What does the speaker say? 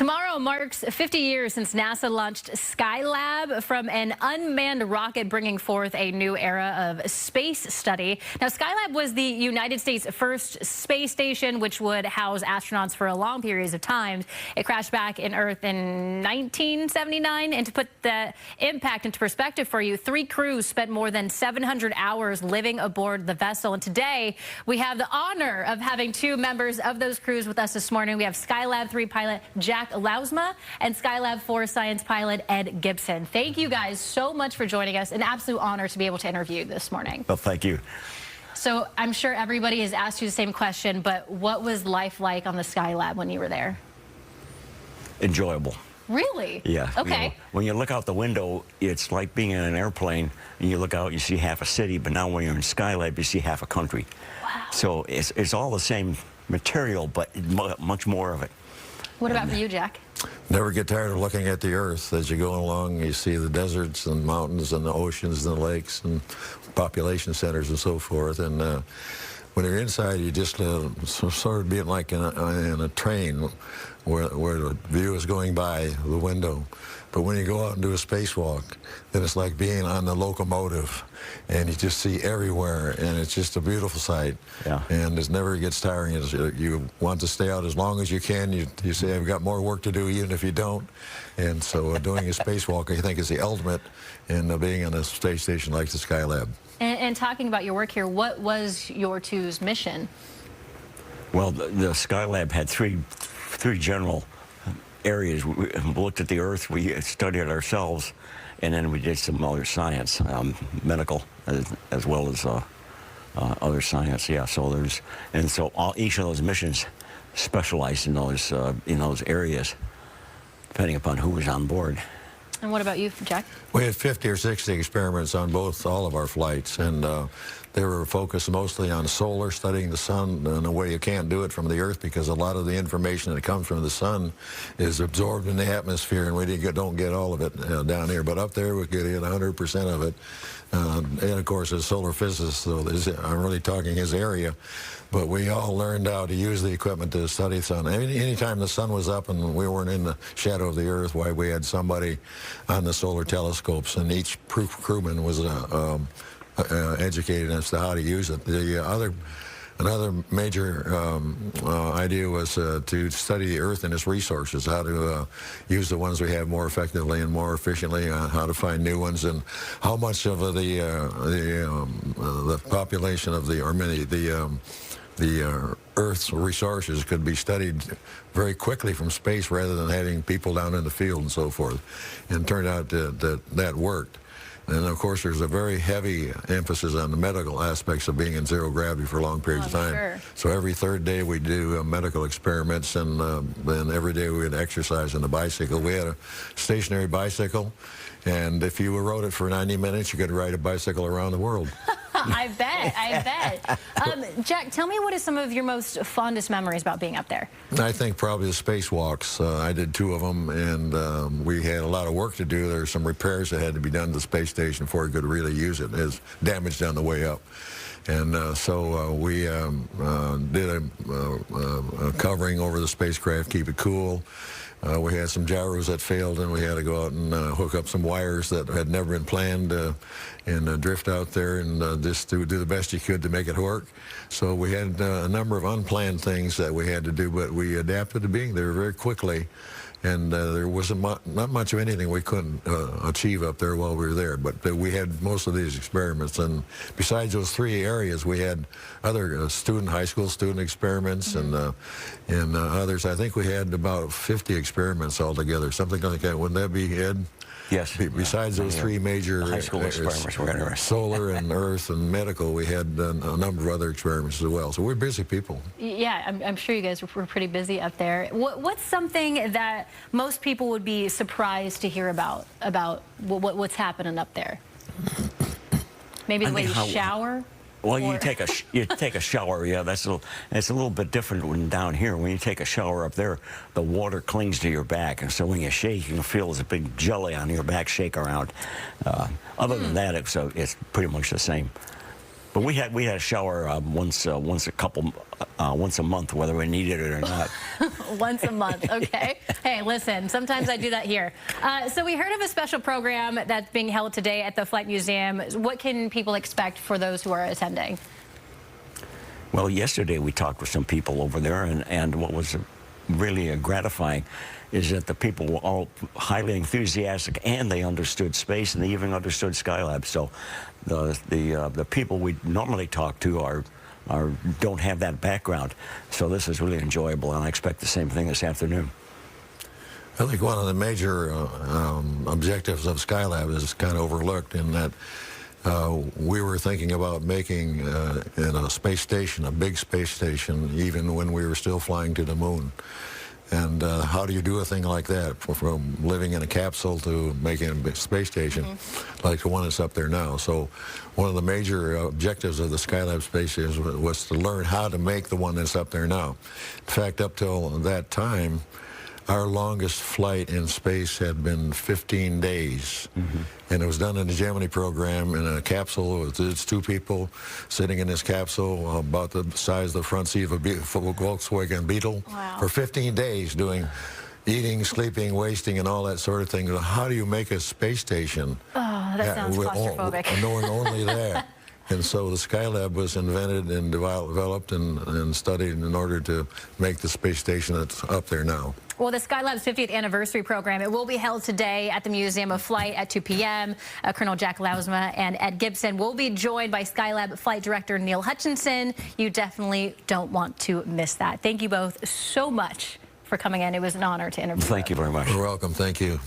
Tomorrow marks 50 years since NASA launched Skylab from an unmanned rocket, bringing forth a new era of space study. Now, Skylab was the United States' first space station, which would house astronauts for a long periods of time. It crashed back in Earth in 1979. And to put the impact into perspective for you, 3 crews spent more than 700 hours living aboard the vessel. And today, we have the honor of having 2 members of those crews with us this morning. We have Skylab 3 pilot Jack Lausma and Skylab 4 science pilot Ed Gibson. Thank you guys so much for joining us. An absolute honor to be able to interview you this morning. Well, thank you. So I'm sure everybody has asked you the same question, but what was life like on the Skylab when you were there? Enjoyable. Really? Yeah. Okay. You know, when you look out the window, it's like being in an airplane, and you look out, you see half a city, but now when you're in Skylab, you see half a country. Wow. So it's all the same material, but much more of it. What about for you, Jack? Never get tired of looking at the Earth. As you go along, you see the deserts and mountains and the oceans and the lakes and population centers and so forth. And when you're inside, you just sort of being like in a train where the view is going by the window. But when you go out and do a spacewalk, then it's like being on the locomotive, and you just see everywhere, and it's just a beautiful sight. Yeah. And it never gets tiring. You want to stay out as long as you can. You say, I've got more work to do, even if you don't. And so doing a spacewalk, I think, is the ultimate in being on a space station like the Skylab. And talking about your work here, what was your 2's mission? Well, the Skylab had three general areas. We looked at the Earth, we studied it ourselves, and then we did some other science, medical, as well as other science. Yeah. So each of those missions specialized in those areas, depending upon who was on board. And what about you, Jack? We had 50 or 60 experiments on all of our flights, and they were focused mostly on solar, studying the sun in a way you can't do it from the Earth, because a lot of the information that comes from the sun is absorbed in the atmosphere, and we don't get all of it down here. But up there, we get 100% of it. And of course, as solar physicists, so I'm really talking his area, but we all learned how to use the equipment to study the sun. Anytime the sun was up and we weren't in the shadow of the Earth, why, we had somebody on the solar telescopes, and each crewman was educated as to how to use it. Another major idea was to study the Earth and its resources, how to use the ones we have more effectively and more efficiently, how to find new ones, and how much of the population of the Earth's resources could be studied very quickly from space rather than having people down in the field and so forth. And it turned out that worked. And of course, there's a very heavy emphasis on the medical aspects of being in zero gravity for long periods of time. Sure. So every 3rd day we do medical experiments, and then every day we would exercise on the bicycle. We had a stationary bicycle, and if you rode it for 90 minutes, you could ride a bicycle around the world. I bet. Jack, tell me, what is some of your most fondest memories about being up there? I think probably the spacewalks. I did 2 of them, and we had a lot of work to do. There were some repairs that had to be done to the space station before we could really use it. It was damaged on the way up. And so we did a covering over the spacecraft, keep it cool. We had some gyros that failed, and we had to go out and hook up some wires that had never been planned and drift out there and just do the best you could to make it work. So we had a number of unplanned things that we had to do, but we adapted to being there very quickly. And there wasn't not much of anything we couldn't achieve up there while we were there. But we had most of these experiments. And besides those 3 areas, we had other high school student experiments, and others. I think we had about 50 experiments altogether, something like that. Wouldn't that be, Ed? Yes. Besides those 3 major high school experiments, solar and Earth and medical, we had a number of other experiments as well. So we're busy people. Yeah, I'm sure you guys were pretty busy up there. What's something that most people would be surprised to hear about what's happening up there? Maybe the way you shower? Well, you take a shower. Yeah, it's a little bit different when down here. When you take a shower up there, the water clings to your back, and so when you shake, you can feel there's a big jelly on your back shake around. Other than that, it's pretty much the same. But we had a shower once a month, whether we needed it or not. Once a month, okay. Hey, listen, sometimes I do that here. So we heard of a special program that's being held today at the Flight Museum. What can people expect for those who are attending? Well, yesterday we talked with some people over there, and what was really gratifying is that the people were all highly enthusiastic, and they understood space, and they even understood Skylab. So the people we normally talk to don't have that background. So this is really enjoyable, and I expect the same thing this afternoon. I think one of the major objectives of Skylab is kind of overlooked in that we were thinking about making in a space station, a big space station, even when we were still flying to the moon. And how do you do a thing like that, from living in a capsule to making a big space station like the one that's up there now? So one of the major objectives of the Skylab space station was to learn how to make the one that's up there now. In fact, up till that time, our longest flight in space had been 15 days. And it was done in the Gemini program in a capsule. It's two people sitting in this capsule about the size of the front seat of a Volkswagen Beetle for 15 days doing eating, sleeping, wasting, and all that sort of thing. How do you make a space station? Oh, that sounds claustrophobic. Knowing only that. And so the Skylab was invented and developed and studied in order to make the space station that's up there now. Well, the Skylab's 50th anniversary program, it will be held today at the Museum of Flight at 2 p.m. Colonel Jack Lausma and Ed Gibson will be joined by Skylab Flight Director Neil Hutchinson. You definitely don't want to miss that. Thank you both so much for coming in. It was an honor to interview you. Thank you very much. You're welcome. Thank you.